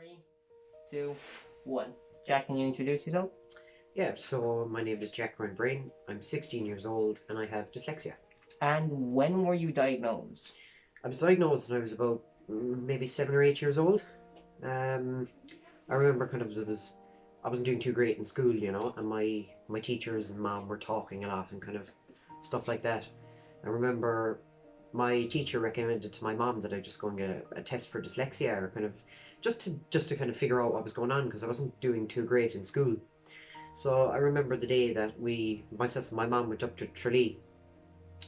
Three, two, one. Jack, can you introduce yourself? Yeah, so my name is Jack Brain. I'm 16 years old and I have dyslexia. And when were you diagnosed? I was diagnosed when I was about maybe 7 or 8 years old. I remember I wasn't doing too great in school, and my teachers and mom were talking a lot and kind of stuff like that. I remember my teacher recommended to my mom that I just go and get a test for dyslexia, or kind of just to kind of figure out what was going on, because I wasn't doing too great in school. So I remember the day that myself and my mom went up to Tralee.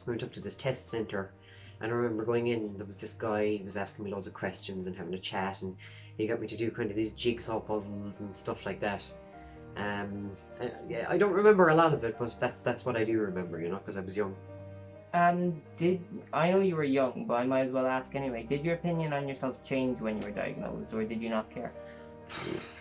We went up to this test centre, and I remember going in, and there was this guy, he was asking me loads of questions and having a chat, and he got me to do kind of these jigsaw puzzles and stuff like that. Yeah, I don't remember a lot of it, but that's what I do remember, because I was young. I know you were young, but I might as well ask anyway. Did your opinion on yourself change when you were diagnosed, or did you not care?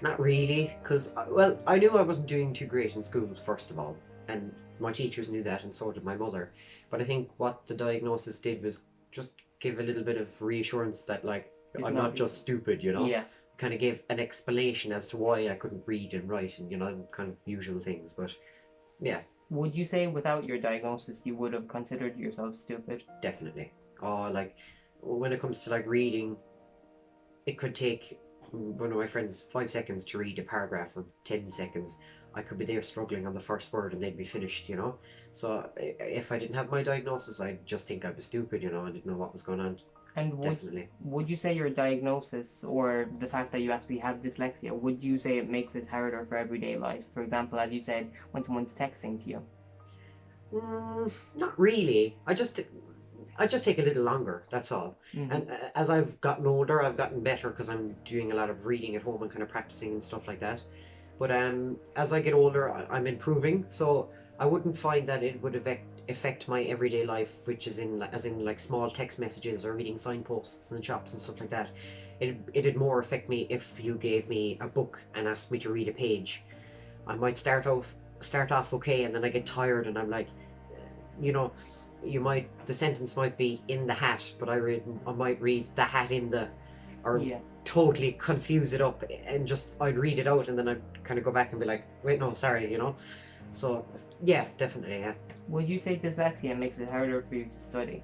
Not really, because, well, I knew I wasn't doing too great in school, first of all, and my teachers knew that, and so did my mother. But I think what the diagnosis did was just give a little bit of reassurance that, like, I'm not just stupid, Yeah. Kind of gave an explanation as to why I couldn't read and write, and, kind of usual things, but yeah. Would you say without your diagnosis you would have considered yourself stupid? Definitely. Oh, like, when it comes to, like, reading, it could take one of my friends 5 seconds to read a paragraph, or 10 seconds. I could be there struggling on the first word and they'd be finished, So if I didn't have my diagnosis, I'd just think I was stupid, I didn't know what was going on. And Definitely. would you say your diagnosis, or the fact that you actually have dyslexia, would you say it makes it harder for everyday life? For example, as you said, when someone's texting to you. Not really. I just take a little longer, that's all. And as I've gotten older, I've gotten better, because I'm doing a lot of reading at home and kind of practicing and stuff like that. But as I get older, I'm improving, so I wouldn't find that it would affect my everyday life, which is as in like small text messages or reading signposts in shops and stuff like that. It'd more affect me if you gave me a book and asked me to read a page. I might start off okay, and then I get tired and I'm like, the sentence might be in the hat, but I might read the hat in the, or Yeah. totally confuse it up, and I'd read it out and then I'd kind of go back and be like, wait, no, sorry, So yeah, definitely, yeah. Would you say dyslexia makes it harder for you to study?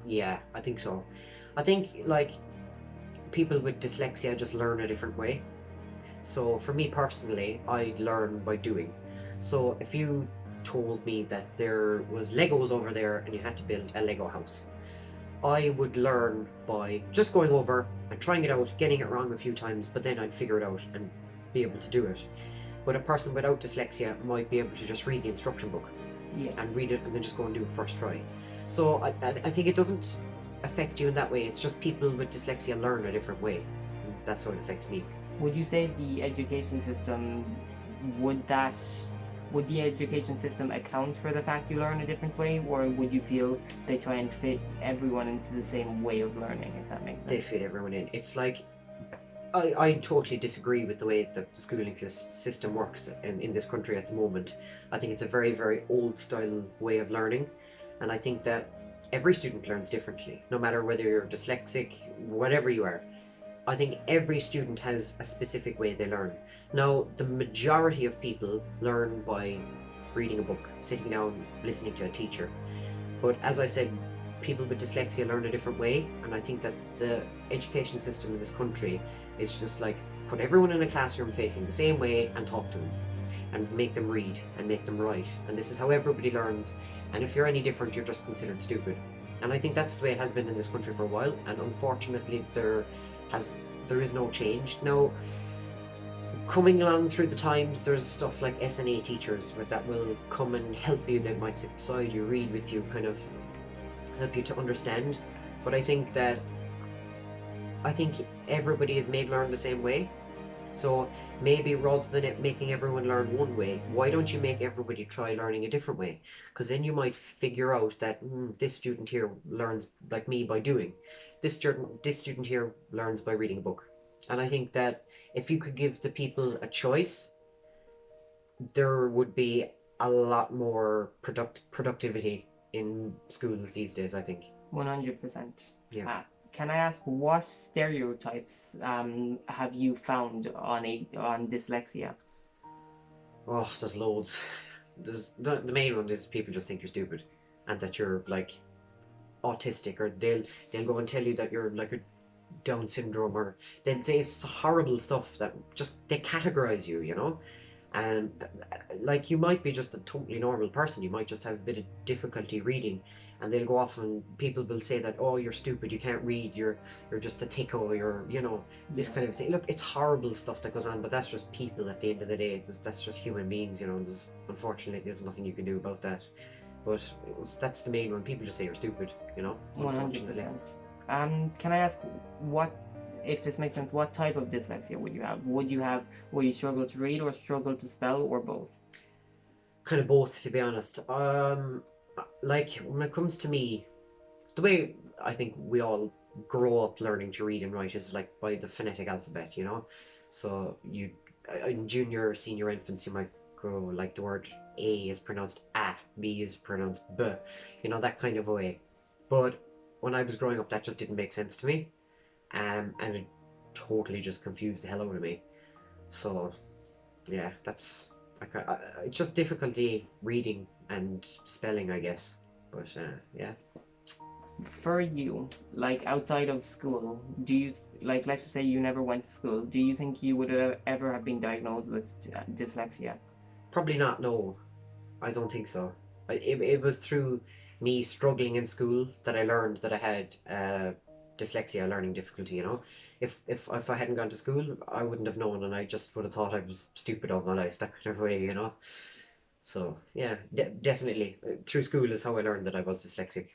Yeah, I think so. I think, like, people with dyslexia just learn a different way. So for me personally, I learn by doing. So if you told me that there was Legos over there and you had to build a Lego house, I would learn by just going over and trying it out, getting it wrong a few times, but then I'd figure it out and be able to do it. But a person without dyslexia might be able to just read the instruction book, and read it and then just go and do it first try. So I think it doesn't affect you in that way. It's just people with dyslexia learn a different way. And that's how it affects me. Would you say the education system, would the education system account for the fact you learn a different way, or would you feel they try and fit everyone into the same way of learning, if that makes sense? They fit everyone in. It's like, I totally disagree with the way that the schooling system works in this country at the moment. I think it's a very, very old style way of learning, and I think that every student learns differently, no matter whether you're dyslexic, whatever you are. I think every student has a specific way they learn. Now, the majority of people learn by reading a book, sitting down, listening to a teacher. But as I said, people with dyslexia learn a different way, and I think that the education system in this country is just like, put everyone in a classroom facing the same way and talk to them, and make them read and make them write, and this is how everybody learns, and if you're any different, you're just considered stupid. And I think that's the way it has been in this country for a while, and unfortunately there is no change. Now, coming along through the times, there's stuff like SNA teachers that will come and help you. They might sit beside you, read with you, kind of help you to understand. But I think everybody is made learn the same way. So maybe rather than it making everyone learn one way, why don't you make everybody try learning a different way? Because then you might figure out that this student here learns like me by doing. This student here learns by reading a book. And I think that if you could give the people a choice, there would be a lot more productivity in schools these days, I think. 100%. Yeah. can I ask what stereotypes have you found on dyslexia? Oh, there's loads. There's the main one is people just think you're stupid, and that you're like autistic, or they'll go and tell you that you're like a Down syndrome, or they'll say horrible stuff that just they categorize you, you know. And like you might be just a totally normal person, you might just have a bit of difficulty reading, and they'll go off and people will say that, oh, you're stupid, you can't read, you're just a thicko, you're, you know, this Yeah. kind of thing. Look, it's horrible stuff that goes on, but that's just people at the end of the day. That's just human beings, you know. There's unfortunately there's nothing you can do about that. But that's the main one. People just say you're stupid, you know, unfortunately. 100%. Can I ask what, if this makes sense, what type of dyslexia would you have? Will you struggle to read or struggle to spell or both? Kind of both, to be honest. Like when it comes to me, the way I think we all grow up learning to read and write is like by the phonetic alphabet, you know. So you in junior, senior infants, you might go like the word A is pronounced A, B is pronounced B, you know, that kind of way. But when I was growing up, that just didn't make sense to me, and it totally just confused the hell out of me. So yeah, that's like it's just difficulty reading and spelling, I guess. But yeah. For you, like outside of school, do you, like, let's just say you never went to school, do you think you would have ever have been diagnosed with dyslexia? Probably not, no. I don't think so. It was through me struggling in school that I learned that I had dyslexia, learning difficulty, you know. If I hadn't gone to school, I wouldn't have known, and I just would have thought I was stupid all my life, that kind of way, you know. So, yeah, definitely. Through school is how I learned that I was dyslexic.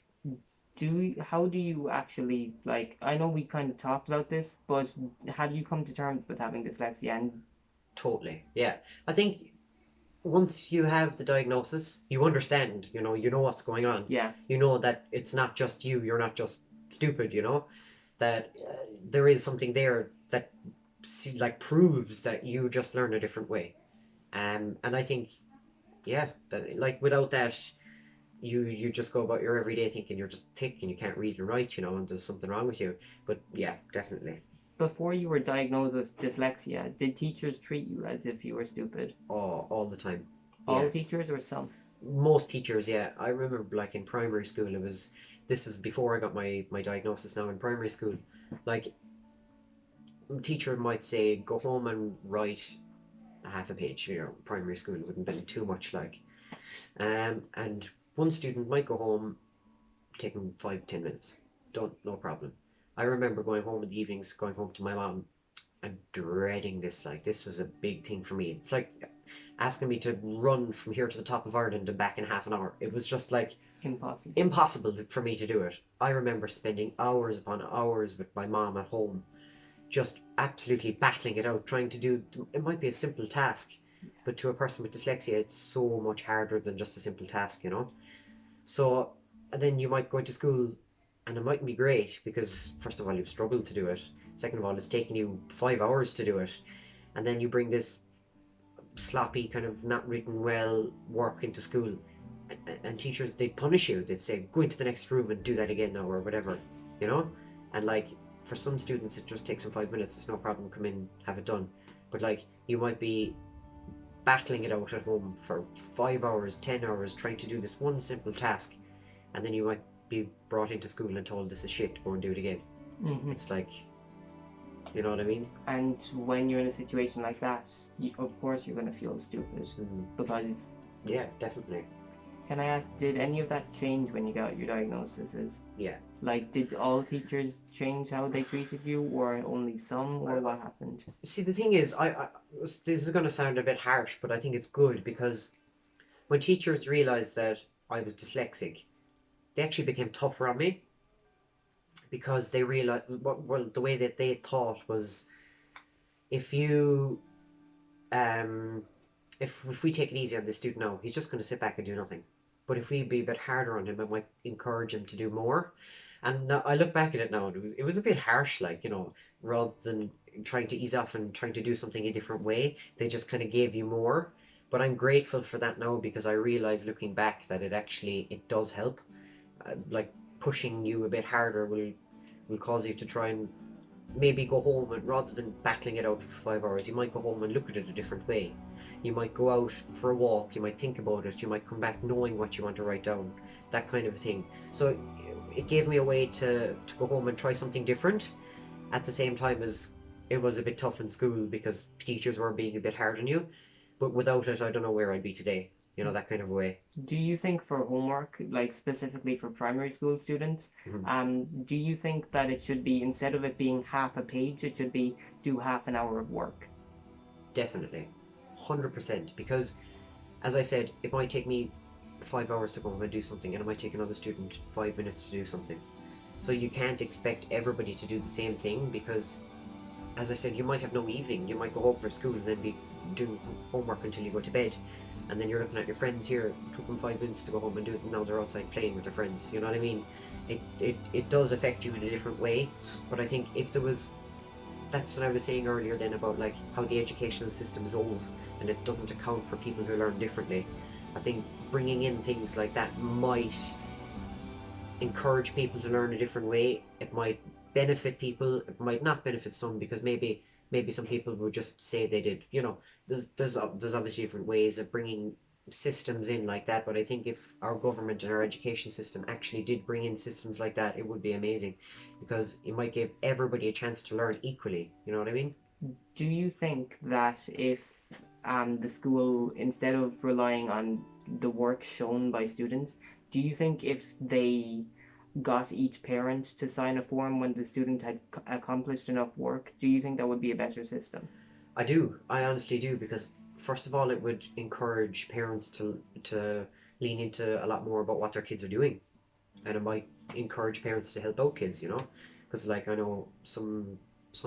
How do you actually, like, I know we kind of talked about this, but have you come to terms with having dyslexia? And Totally, yeah. I think once you have the diagnosis, you understand, you know what's going on. yeah, You know that it's not just you, you're not just stupid, you know, that there is something there that like proves that you just learn a different way. And I think, yeah, that like without that, you just go about your everyday thinking you're just thick and you can't read and write, you know, and there's something wrong with you. But yeah, definitely. before you were diagnosed with dyslexia, did teachers treat you as if you were stupid? Oh, all the time. All Yeah. teachers or some? Most teachers, yeah. I remember like in primary school, this was before I got my diagnosis. Now in primary school, like a teacher might say go home and write a half a page. You know, primary school wouldn't have been too much, like, and one student might go home, taking 5-10 minutes, don't, no problem. I remember going home in the evenings, going home to my mom and dreading this. Like, this was a big thing for me. It's like asking me to run from here to the top of Ireland and back in half an hour. It was just like Impossible. impossible for me to do it. I remember spending hours upon hours with my mom at home, just absolutely battling it out, trying to do. It might be a simple task, but to a person with dyslexia, it's so much harder than just a simple task, you know. So, and then you might go into school, and it mightn't be great because first of all you've struggled to do it. Second of all, it's taken you 5 hours to do it, and then you bring this sloppy kind of not written well work into school, and teachers, they'd punish you. They'd say go into the next room and do that again now, or whatever, you know. And like for some students it just takes them 5 minutes, it's no problem, come in, have it done. But like you might be battling it out at home for 5 hours, 10 hours, trying to do this one simple task, and then you might be brought into school and told this is shit, go and do it again. It's like, you know what I mean? And when you're in a situation like that, of course you're going to feel stupid because. Yeah, definitely. Can I ask, did any of that change when you got your diagnoses? Yeah. Like, did all teachers change how they treated you, or only some, or what happened? See, the thing is, this is going to sound a bit harsh, but I think it's good because when teachers realised that I was dyslexic, they actually became tougher on me because they realised, well, the way that they thought was if you, if we take it easy on this student now, he's just going to sit back and do nothing. But if we be a bit harder on him, it might encourage him to do more. And now, I look back at it now, and it was a bit harsh, like, you know, rather than trying to ease off and trying to do something a different way, they just kind of gave you more. But I'm grateful for that now because I realise looking back that it does help. Like pushing you a bit harder will cause you to try and maybe go home, and rather than battling it out for 5 hours, you might go home and look at it a different way. You might go out for a walk, you might think about it, you might come back knowing what you want to write down, that kind of thing. So it gave me a way to go home and try something different, at the same time as it was a bit tough in school because teachers were being a bit hard on you. But without it, I don't know where I'd be today. You know, that kind of way. Do you think for homework, like specifically for primary school students, do you think that it should be, instead of it being half a page, it should be do half an hour of work? Definitely. 100%. Because, as I said, it might take me 5 hours to go home and do something, and it might take another student 5 minutes to do something. So you can't expect everybody to do the same thing because, as I said, you might have no evening. You might go home from school and then be doing homework until you go to bed. And then you're looking at your friends here, it took them 5 minutes to go home and do it, and now they're outside playing with their friends. You know what I mean? It does affect you in a different way. But I think if there was, that's what I was saying earlier then about like how the educational system is old and it doesn't account for people who learn differently. I think bringing in things like that might encourage people to learn a different way. It might benefit people, it might not benefit some, because maybe some people would just say they did. You know, there's obviously different ways of bringing systems in like that, but I think if our government and our education system actually did bring in systems like that, it would be amazing, because it might give everybody a chance to learn equally. You know what I mean? Do you think that if the school, instead of relying on the work shown by students, do you think if they got each parent to sign a form when the student had accomplished enough work, do you think that would be a better system? I do. I honestly do, because first of all, it would encourage parents to lean into a lot more about what their kids are doing, and it might encourage parents to help out kids. You know, because like I know some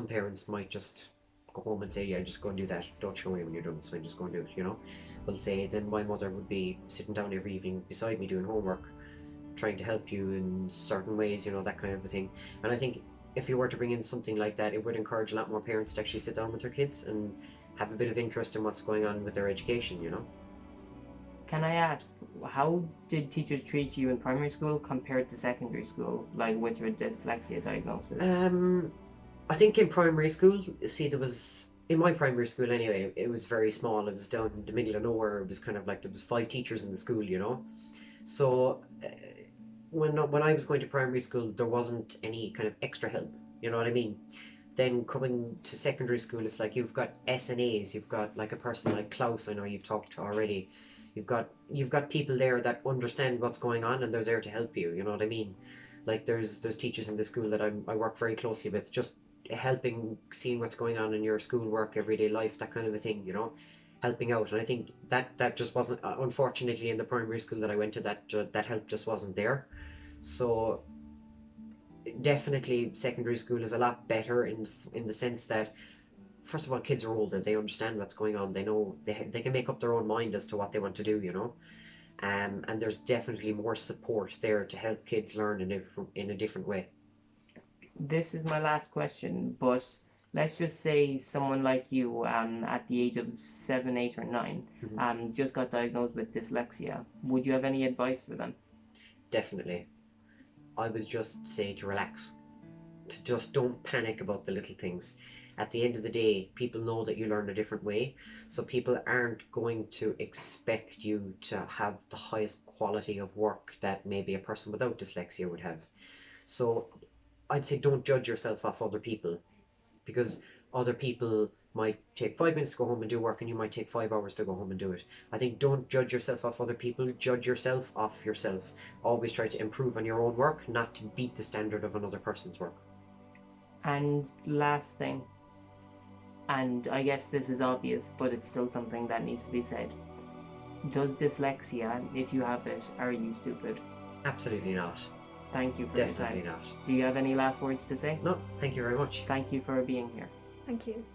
parents might just go home and say, yeah, just go and do that. Don't show me when you're done. It's fine. Just go and do it. You know, well, say then my mother would be sitting down every evening beside me doing homework, trying to help you in certain ways, you know, that kind of a thing. And I think if you were to bring in something like that, it would encourage a lot more parents to actually sit down with their kids and have a bit of interest in what's going on with their education, you know. Can I ask, how did teachers treat you in primary school compared to secondary school, like with your dyslexia diagnosis? I think in primary school, see, in my primary school anyway, it was very small. It was down in the middle of nowhere. It was kind of like there was 5 teachers in the school, you know. So when I was going to primary school, there wasn't any kind of extra help. You know what I mean? Then coming to secondary school, it's like you've got SNAs, you've got like a person like Klaus, I know you've talked to already. You've got people there that understand what's going on and they're there to help you. You know what I mean? Like there's teachers in the school that I work very closely with, just helping, seeing what's going on in your schoolwork, everyday life, that kind of a thing. You know, helping out. And I think that just wasn't, unfortunately, in the primary school that I went to, that help just wasn't there. So definitely secondary school is a lot better in the sense that, first of all, kids are older, they understand what's going on, they know they can make up their own mind as to what they want to do, you know. And there's definitely more support there to help kids learn in a different way. This is my last question, but let's just say someone like you, at the age of 7, 8, or 9, just got diagnosed with dyslexia. Would you have any advice for them? Definitely. I would just say to relax. To just don't panic about the little things. At the end of the day, people know that you learn a different way, so people aren't going to expect you to have the highest quality of work that maybe a person without dyslexia would have. So I'd say don't judge yourself off other people, because other people might take 5 minutes to go home and do work and you might take 5 hours to go home and do it. I think don't judge yourself off other people, judge yourself off yourself. Always try to improve on your own work, not to beat the standard of another person's work. And last thing, and I guess this is obvious, but it's still something that needs to be said. Does dyslexia, if you have it, are you stupid? Absolutely not. Thank you for Definitely your time. not. Do you have any last words to say? No, thank you very much. Thank you for being here. Thank you.